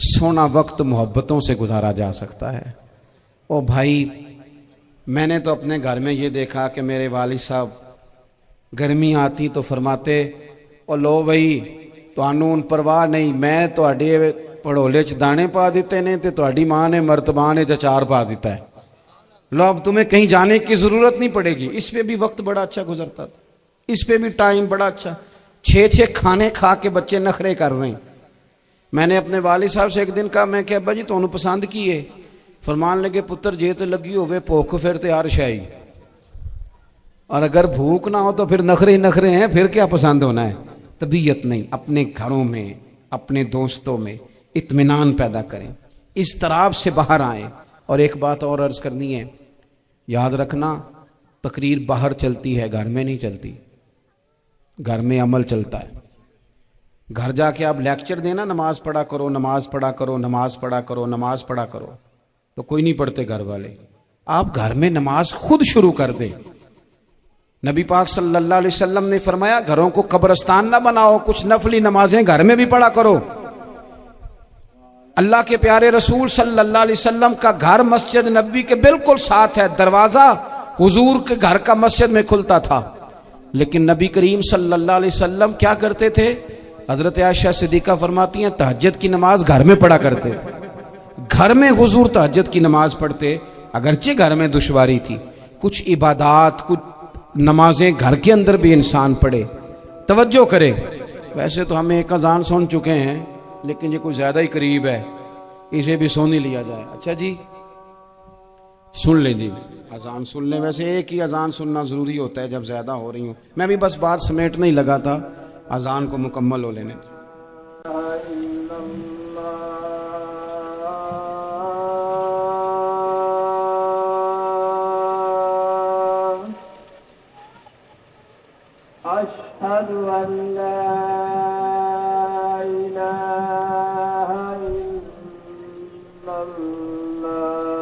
سونا وقت محبتوں سے گزارا جا سکتا ہے. او بھائی, میں نے تو اپنے گھر میں یہ دیکھا کہ میرے والد صاحب گرمی آتی تو فرماتے او لو بھائی تانوں پرواہ نہیں, میں تواڈے پڑھولے چ دانے پا دیتے نے تے تواڈی ماں نے مرتبان چ اچار پا دیتا ہے. لو اب تمہیں کہیں جانے کی ضرورت نہیں پڑے گی. اس پہ بھی وقت بڑا اچھا گزرتا تھا, اس پہ بھی ٹائم بڑا اچھا. 6 کھانے کھا کے بچے نخرے کر رہے ہیں. میں نے اپنے والد صاحب سے ایک دن کہا, میں کہ ابا جی تانوں پسند کی ہے؟ فرمان لگے پتر جے تے لگی ہوئے بھوک پھر تے ہر شے, اور اگر بھوک نہ ہو تو پھر نخرے ہیں, پھر کیا پسند ہونا ہے. طبیعت نہیں. اپنے گھروں میں اپنے دوستوں میں اطمینان پیدا کریں, اضطراب سے باہر آئیں. اور ایک بات اور عرض کرنی ہے, یاد رکھنا تقریر باہر چلتی ہے, گھر میں نہیں چلتی. گھر میں عمل چلتا ہے. گھر جا کے آپ لیکچر دینا نماز پڑھا کرو, نماز پڑھا کرو, نماز پڑھا کرو, نماز پڑھا کرو, تو کوئی نہیں پڑھتے گھر والے. آپ گھر میں نماز خود شروع کر دیں. نبی پاک صلی اللہ علیہ وسلم نے فرمایا گھروں کو قبرستان نہ بناؤ, کچھ نفلی نمازیں گھر میں بھی پڑھا کرو. اللہ کے پیارے رسول صلی اللہ علیہ وسلم کا گھر مسجد نبوی کے بالکل ساتھ ہے. دروازہ حضور کے گھر کا مسجد میں کھلتا تھا. لیکن نبی کریم صلی اللہ علیہ وسلم کیا کرتے تھے؟ حضرت عائشہ صدیقہ فرماتی ہیں تہجد کی نماز گھر میں پڑھا کرتے. گھر میں حضور تہجد کی نماز پڑھتے. اگرچہ گھر میں دشواری تھی, کچھ عبادات کچھ نمازیں گھر کے اندر بھی انسان پڑھے. توجہ کرے. ویسے تو ہم ایک اذان سن چکے ہیں, لیکن یہ کوئی زیادہ ہی قریب ہے, اسے بھی سن ہی لیا جائے. اچھا جی سن لیں جی, اذان سن لیں. ویسے ایک ہی اذان سننا ضروری ہوتا ہے جب زیادہ ہو رہی ہوں. میں بھی بس بات سمیٹنے ہی لگا تھا, اذان کو مکمل ہو لینے. أشهد أن لا إله إلا الله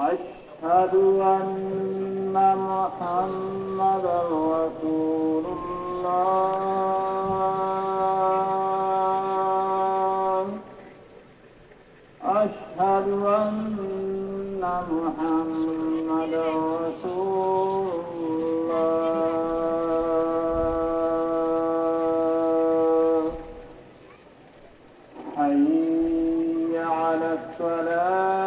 أشهد أن محمدا رسول الله أشهد أن محمد رسول الله حي على الصلاة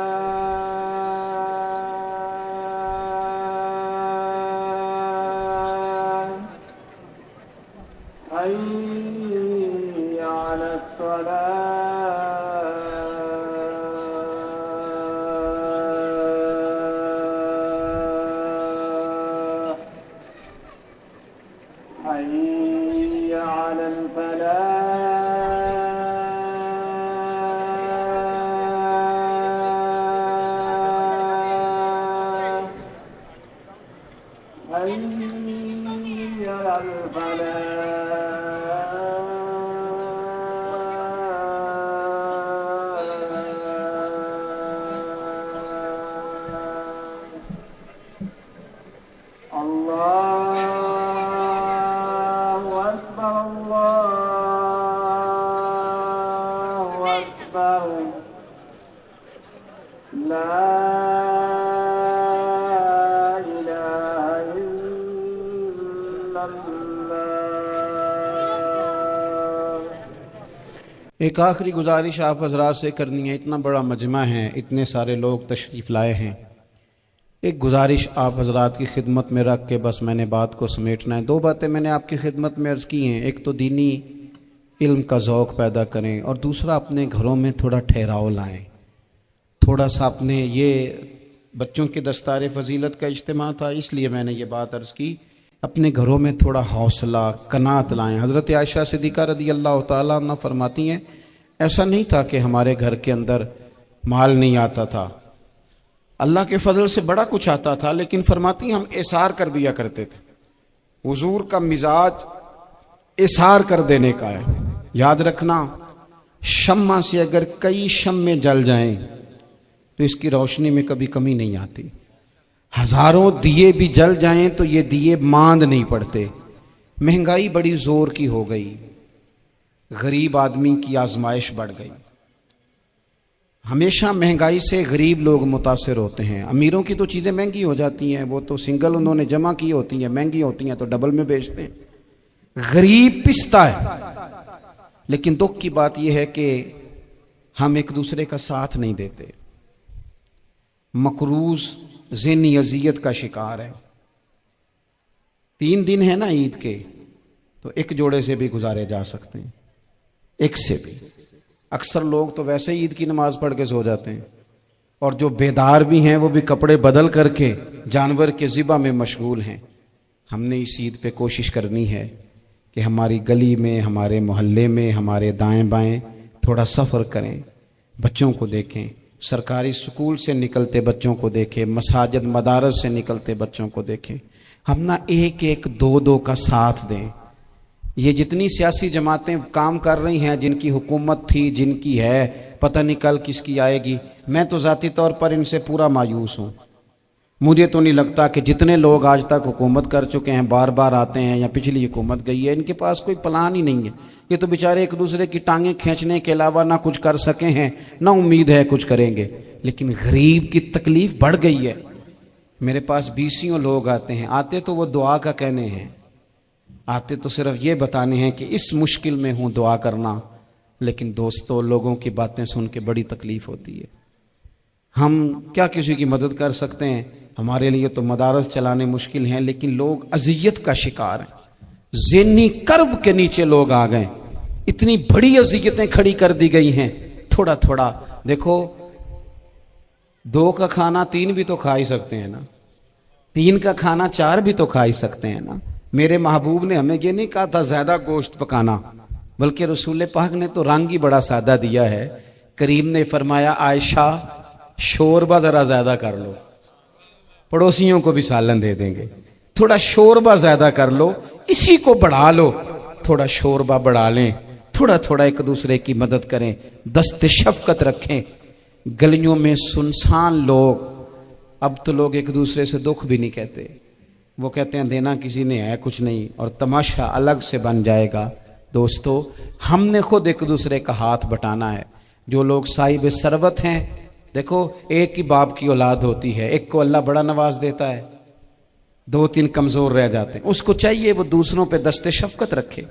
حي على الصلاة حي على الفلاح أكبر لا إله إلا الله. ایک آخری گزارش آپ حضرات سے کرنی ہے. اتنا بڑا مجمع ہے, اتنے سارے لوگ تشریف لائے ہیں. ایک گزارش آپ حضرات کی خدمت میں رکھ کے بس میں نے بات کو سمیٹنا ہے. دو باتیں میں نے آپ کی خدمت میں عرض کی ہیں. ایک تو دینی علم کا ذوق پیدا کریں, اور دوسرا اپنے گھروں میں تھوڑا ٹھہراؤ لائیں. تھوڑا سا اپنے, یہ بچوں کے دستار فضیلت کا اجتماع تھا اس لیے میں نے یہ بات عرض کی, اپنے گھروں میں تھوڑا حوصلہ قناعت لائیں. حضرت عائشہ صدیقہ رضی اللہ تعالیٰ عنہ فرماتی ہیں ایسا نہیں تھا کہ ہمارے گھر کے اندر مال نہیں آتا تھا, اللہ کے فضل سے بڑا کچھ آتا تھا, لیکن فرماتی ہیں ہم اثار کر دیا کرتے تھے. حضور کا مزاج اثار کر دینے کا ہے. یاد رکھنا, شمع سے اگر کئی شمع جل جائیں تو اس کی روشنی میں کبھی کمی نہیں آتی. ہزاروں دیے بھی جل جائیں تو یہ دیے ماند نہیں پڑتے. مہنگائی بڑی زور کی ہو گئی, غریب آدمی کی آزمائش بڑھ گئی. ہمیشہ مہنگائی سے غریب لوگ متاثر ہوتے ہیں. امیروں کی تو چیزیں مہنگی ہو جاتی ہیں, وہ تو سنگل انہوں نے جمع کی ہوتی ہیں, مہنگی ہوتی ہیں تو ڈبل میں بیچتے ہیں. غریب پستا ہے. لیکن دکھ کی بات یہ ہے کہ ہم ایک دوسرے کا ساتھ نہیں دیتے. مقروض ذہنی اذیت کا شکار ہے. 3 دن ہے نا عید کے, تو ایک جوڑے سے بھی گزارے جا سکتے ہیں, ایک سے بھی. اکثر لوگ تو ویسے ہی عید کی نماز پڑھ کے سو جاتے ہیں, اور جو بیدار بھی ہیں وہ بھی کپڑے بدل کر کے جانور کے ذبح میں مشغول ہیں. ہم نے اس عید پہ کوشش کرنی ہے کہ ہماری گلی میں, ہمارے محلے میں, ہمارے دائیں بائیں تھوڑا سفر کریں, بچوں کو دیکھیں, سرکاری سکول سے نکلتے بچوں کو دیکھیں, مساجد مدارس سے نکلتے بچوں کو دیکھیں. ہم نہ ایک ایک دو دو کا ساتھ دیں. یہ جتنی سیاسی جماعتیں کام کر رہی ہیں, جن کی حکومت تھی, جن کی ہے, پتہ نہیں کل کس کی آئے گی. میں تو ذاتی طور پر ان سے پورا مایوس ہوں. مجھے تو نہیں لگتا کہ جتنے لوگ آج تک حکومت کر چکے ہیں, بار بار آتے ہیں یا پچھلی حکومت گئی ہے, ان کے پاس کوئی پلان ہی نہیں ہے. یہ تو بیچارے ایک دوسرے کی ٹانگیں کھینچنے کے علاوہ نہ کچھ کر سکے ہیں, نہ امید ہے کچھ کریں گے. لیکن غریب کی تکلیف بڑھ گئی ہے. میرے پاس 20 لوگ آتے ہیں, آتے تو وہ دعا کا کہنے ہیں, آتے تو صرف یہ بتانے ہیں کہ اس مشکل میں ہوں, دعا کرنا. لیکن دوستو, لوگوں کی باتیں سن کے بڑی تکلیف ہوتی ہے. ہم کیا کسی کی مدد کر سکتے ہیں؟ ہمارے لیے تو مدارس چلانے مشکل ہیں, لیکن لوگ اذیت کا شکار ہیں. ذہنی کرب کے نیچے لوگ آ گئے, اتنی بڑی اذیتیں کھڑی کر دی گئی ہیں. تھوڑا تھوڑا دیکھو, 2 کا کھانا 3 بھی تو کھا ہی سکتے ہیں نا, 3 کا کھانا 4 بھی تو کھا ہی سکتے ہیں نا. میرے محبوب نے ہمیں یہ نہیں کہا تھا زیادہ گوشت پکانا, بلکہ رسول پاک نے تو رنگ ہی بڑا سادہ دیا ہے. کریم نے فرمایا, عائشہ شوربہ ذرا زیادہ کر لو, پڑوسیوں کو بھی سالن دے دیں گے. تھوڑا شوربہ زیادہ کر لو, اسی کو بڑھا لو, تھوڑا شوربہ بڑھا لیں, تھوڑا تھوڑا ایک دوسرے کی مدد کریں, دست شفقت رکھیں. گلیوں میں سنسان لوگ, اب تو لوگ ایک دوسرے سے دکھ بھی نہیں کہتے, وہ کہتے ہیں دینا کسی نے ہے کچھ نہیں, اور تماشا الگ سے بن جائے گا. دوستو, ہم نے خود ایک دوسرے کا ہاتھ بٹانا ہے. جو لوگ صاحب ثروت ہیں, دیکھو ایک ہی باپ کی اولاد ہوتی ہے, ایک کو اللہ بڑا نواز دیتا ہے, 2-3 کمزور رہ جاتے ہیں. اس کو چاہیے وہ دوسروں پہ دست شفقت رکھے.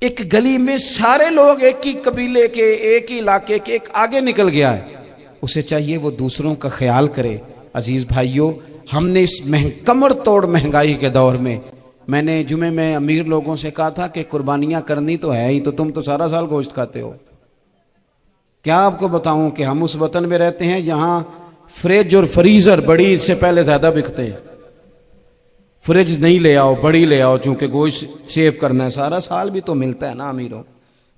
ایک گلی میں سارے لوگ ایک ہی قبیلے کے, ایک ہی علاقے کے, ایک آگے نکل گیا ہے, اسے چاہیے وہ دوسروں کا خیال کرے. عزیز بھائیوں, ہم نے اس کمر توڑ مہنگائی کے دور میں نے جمعے میں امیر لوگوں سے کہا تھا کہ قربانیاں کرنی تو ہے ہی, تو تم تو سارا سال گوشت کھاتے ہو. کیا آپ کو بتاؤں کہ ہم اس وطن میں رہتے ہیں یہاں فریج اور فریزر بڑی اس سے پہلے زیادہ بکتے ہیں. فریج نہیں لے آؤ, بڑی لے آؤ, چونکہ گوشت سیو کرنا ہے, سارا سال بھی تو ملتا ہے نا امیروں.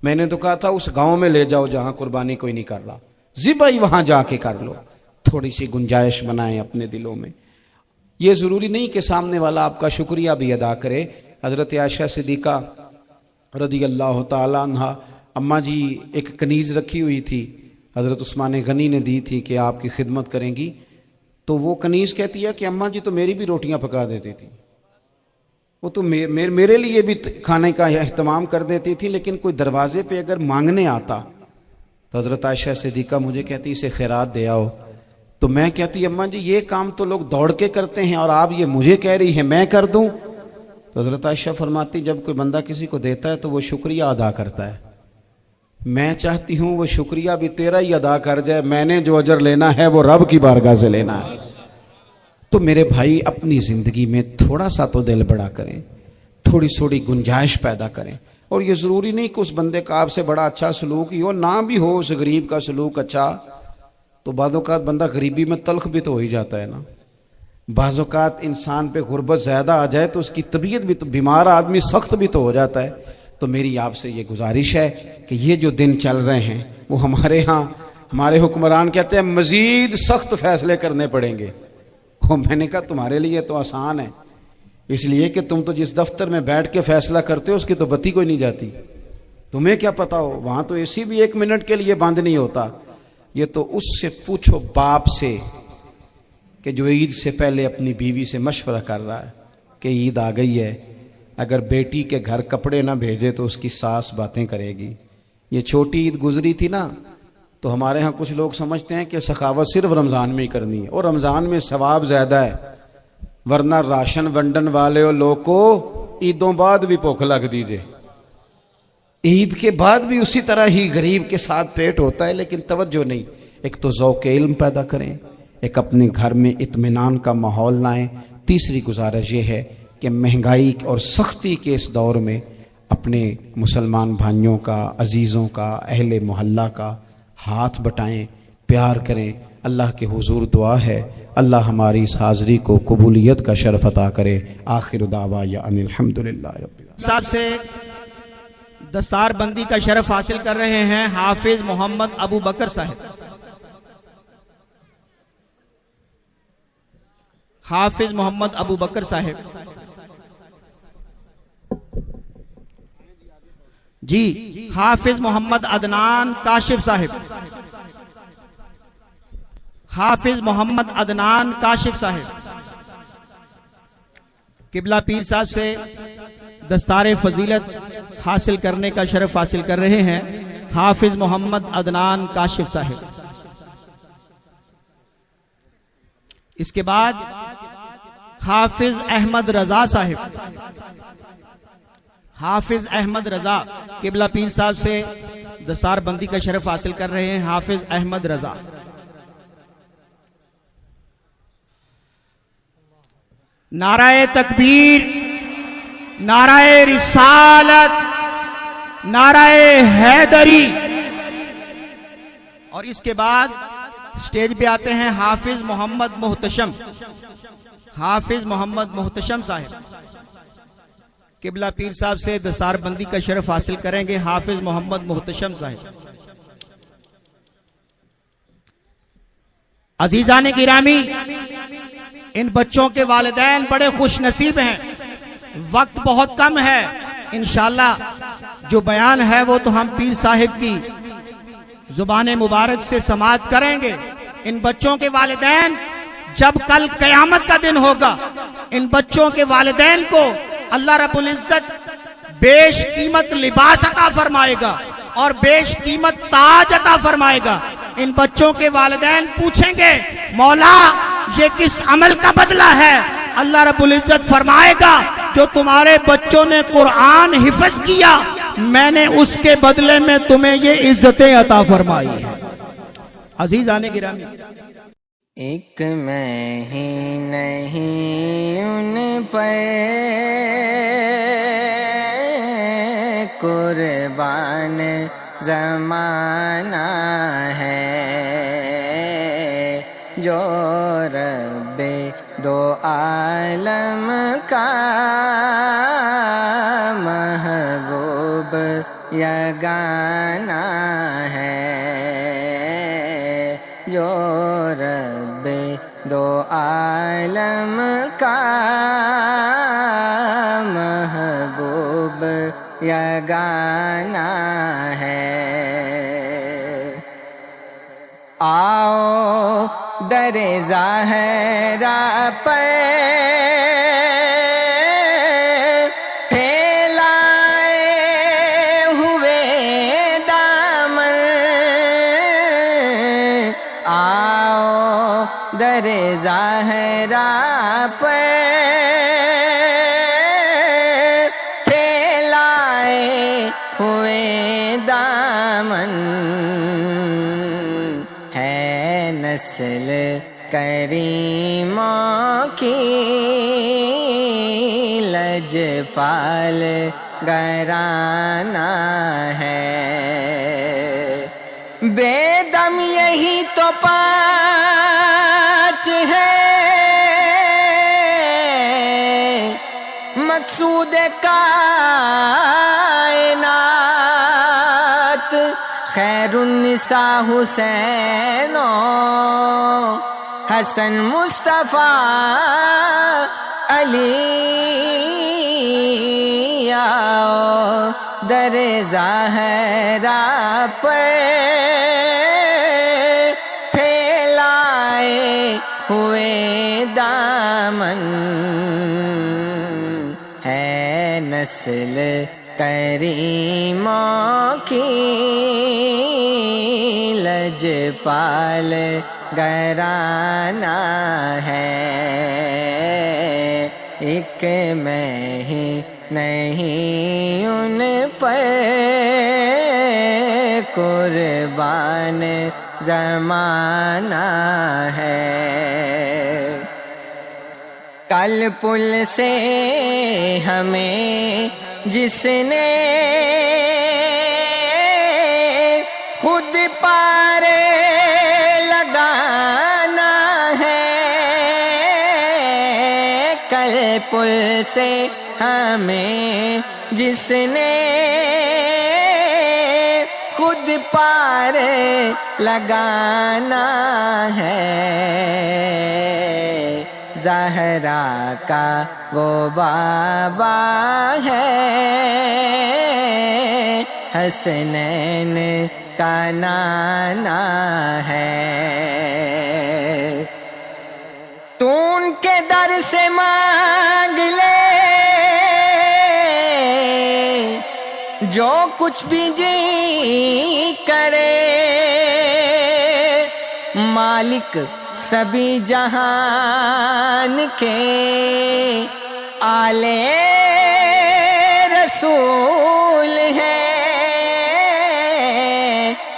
میں نے تو کہا تھا اس گاؤں میں لے جاؤ جہاں قربانی کوئی نہیں کر رہا, ذبح ہی وہاں جا کے کر لو. تھوڑی سی گنجائش بنائیں اپنے دلوں میں. یہ ضروری نہیں کہ سامنے والا آپ کا شکریہ بھی ادا کرے. حضرت عائشہ صدیقہ رضی اللہ تعالیٰ عنہ, اماں جی ایک کنیز رکھی ہوئی تھی, حضرت عثمان غنی نے دی تھی کہ آپ کی خدمت کریں گی. تو وہ کنیز کہتی ہے کہ اماں جی تو میری بھی روٹیاں پکا دیتی تھی. وہ تو میرے لیے بھی کھانے کا اہتمام کر دیتی تھی، لیکن کوئی دروازے پہ اگر مانگنے آتا تو حضرت عائشہ صدیقہ مجھے کہتی اسے خیرات دے آؤ، تو میں کہتی اماں جی یہ کام تو لوگ دوڑ کے کرتے ہیں اور آپ یہ مجھے کہہ رہی ہیں میں کر دوں؟ تو حضرت عائشہ فرماتی جب کوئی بندہ کسی کو دیتا ہے تو وہ شکریہ ادا کرتا ہے، میں چاہتی ہوں وہ شکریہ بھی تیرا ہی ادا کر جائے، میں نے جو اجر لینا ہے وہ رب کی بارگاہ سے لینا ہے۔ تو میرے بھائی اپنی زندگی میں تھوڑا سا تو دل بڑا کریں، تھوڑی تھوڑی گنجائش پیدا کریں، اور یہ ضروری نہیں کہ اس بندے کا آپ سے بڑا اچھا سلوک ہی ہو، نہ بھی ہو اس غریب کا سلوک اچھا، تو بعض اوقات بندہ غریبی میں تلخ بھی تو ہو ہی جاتا ہے نا۔ بعض اوقات انسان پہ غربت زیادہ آ جائے تو اس کی طبیعت بھی تو، بیمار آدمی سخت بھی تو ہو جاتا ہے۔ تو میری آپ سے یہ گزارش ہے کہ یہ جو دن چل رہے ہیں وہ ہمارے ہاں ہمارے حکمران کہتے ہیں مزید سخت فیصلے کرنے پڑیں گے۔ میں نے کہا تمہارے لیے تو آسان ہے، اس لیے کہ تم تو جس دفتر میں بیٹھ کے فیصلہ کرتے ہو اس کی تو بتی کوئی نہیں جاتی، تمہیں کیا پتا ہو، وہاں تو اے سی بھی 1 منٹ کے لیے بند نہیں ہوتا۔ یہ تو اس سے پوچھو باپ سے کہ جو عید سے پہلے اپنی بیوی سے مشورہ کر رہا ہے کہ عید آ گئی ہے، اگر بیٹی کے گھر کپڑے نہ بھیجے تو اس کی ساس باتیں کرے گی۔ یہ چھوٹی عید گزری تھی نا، تو ہمارے ہاں کچھ لوگ سمجھتے ہیں کہ سخاوت صرف رمضان میں ہی کرنی ہے، اور رمضان میں ثواب زیادہ ہے، ورنہ راشن ونڈن والے لوگ کو عیدوں بعد بھی بھوک لگ دیجئے، عید کے بعد بھی اسی طرح ہی غریب کے ساتھ پیٹ ہوتا ہے، لیکن توجہ نہیں۔ ایک تو ذوق علم پیدا کریں، ایک اپنے گھر میں اطمینان کا ماحول لائیں۔ تیسری گزارش یہ ہے کہ مہنگائی اور سختی کے اس دور میں اپنے مسلمان بھائیوں کا، عزیزوں کا، اہل محلہ کا ہاتھ بٹائیں، پیار کریں۔ اللہ کے حضور دعا ہے اللہ ہماری اس حاضری کو قبولیت کا شرف عطا کرے۔ آخر دعوانا ان الحمدللہ رب العالمین۔ صاحب سے دستار بندی کا شرف حاصل کر رہے ہیں حافظ محمد ابو بکر صاحب۔ حافظ محمد ابو بکر صاحب جی۔ حافظ محمد عدنان کاشف صاحب۔ حافظ محمد عدنان کاشف صاحب قبلہ پیر صاحب سے دستار فضیلت حاصل کرنے کا شرف حاصل کر رہے ہیں حافظ محمد عدنان کاشف صاحب۔ اس کے بعد حافظ احمد رضا صاحب۔ حافظ احمد رضا قبلہ پیر صاحب سے دستار بندی کا شرف حاصل کر رہے ہیں حافظ احمد رضا۔ نعرہ تکبیر، نعرہ رسالت، نعرہ حیدری۔ اور اس کے بعد سٹیج پہ آتے ہیں حافظ محمد محتشم۔ حافظ محمد محتشم صاحب قبلہ پیر صاحب سے دستار بندی کا شرف حاصل کریں گے حافظ محمد محتشم صاحب۔ عزیزان گرامی، ان بچوں کے والدین بڑے خوش نصیب ہیں، وقت بہت کم ہے، انشاءاللہ جو بیان ہے وہ تو ہم پیر صاحب کی زبان مبارک سے سماعت کریں گے۔ ان بچوں کے والدین جب کل قیامت کا دن ہوگا، ان بچوں کے والدین کو اللہ رب العزت بیش قیمت لباس عطا فرمائے گا اور بیش قیمت تاج عطا فرمائے گا۔ ان بچوں کے والدین پوچھیں گے مولا یہ کس عمل کا بدلہ ہے؟ اللہ رب العزت فرمائے گا جو تمہارے بچوں نے قرآن حفظ کیا میں نے اس کے بدلے میں تمہیں یہ عزتیں عطا فرمائی ہیں۔ عزیزان گرامی، ایک میں ہی نہیں ان پر قربان زمانہ ہے، جو رب دو عالم کا محبوب یگانہ ہے، جو رب دو عالم کا محبوب یگانہ ہے۔ آؤ در ظاہرہ پر در زہرا پر پھیلائے ہوئے دامن ہے نسل کریموں کی لجپال گھرانہ ہے بے دم یہی تو پانچ ہے مقصود کائنات خیر النساء حسین حسن مصطفیٰ علی آؤ در زہرا پر پھیلائے ہوئے دامن ہے نسل کریموں کی لجپال گھرانہ ہے ایک میں ہی نہیں ان پر قربان زمانہ ہے کل پل سے ہمیں جس نے خود پار لگانا ہے کل پل سے ہمیں جس نے خود پار لگانا ہے زہرا کا وہ بابا ہے حسنین کا نانا ہے تو ان کے در سے مانگ لے جو کچھ بھی جی کرے مالک سبھی جہان کے آل رسول ہے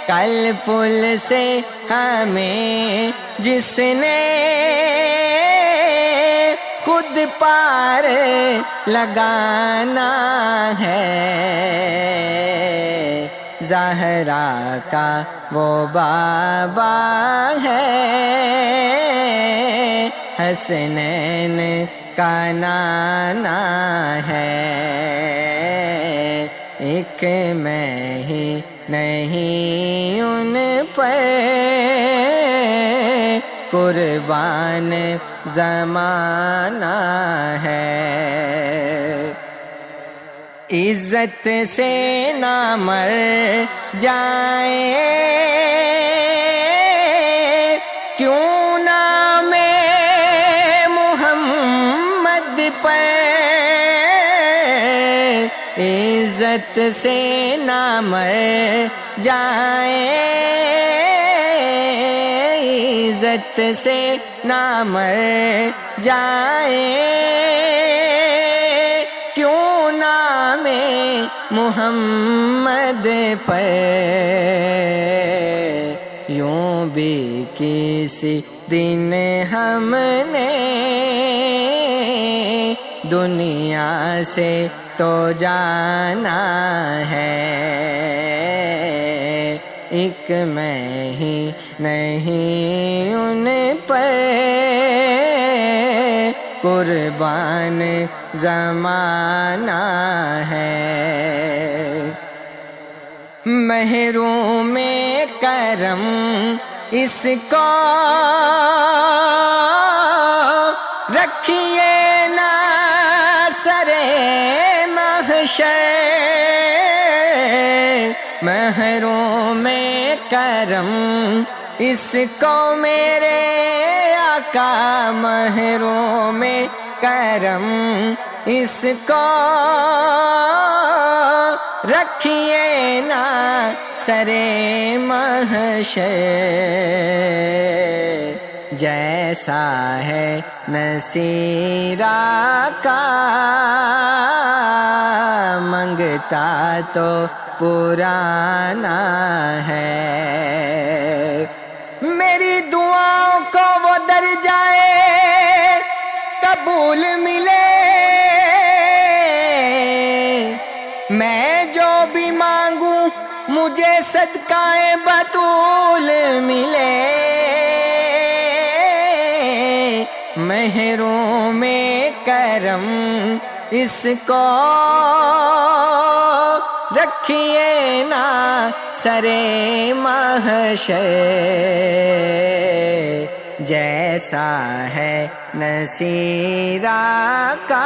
کل پل سے ہمیں جس نے خود پار لگانا ہے زہرا کا وہ بابا ہے حسنین کا نانا ہے ایک میں ہی نہیں ان پر قربان زمانہ ہے عزت سے نہ مر جائے کیوں نام محمد پر عزت سے نہ مر جائے عزت سے نہ مر جائے کیوں نام محمد پر یوں بھی کسی دن ہم نے دنیا سے تو جانا ہے ایک میں ہی نہیں ان پر قربان زمانہ ہے محروم کرم اس کو رکھیے نا سرے محشر محروم کرم اس کو میرے آقا محروم کرم اس کو رکھیے نا سرے محشر جیسا ہے نصیرہ کا منگتا تو پرانا ہے میری دعاؤں کو وہ در جائے قبول ملے میں جو بھی مانگوں مجھے صدقہ بطول ملے محروم کرم اس کو رکھیے نا سرے محشر جیسا ہے نصیرہ کا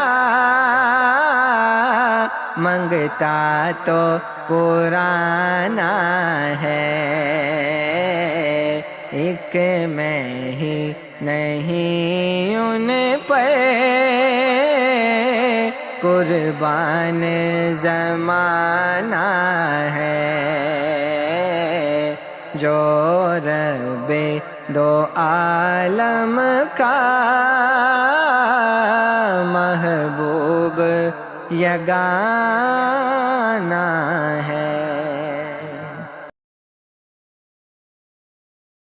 منگتا تو پرانا ہے ایک میں ہی نہیں ان پر قربان زمانہ ہے جو رب دو عالم کا محبوب یگانہ ہے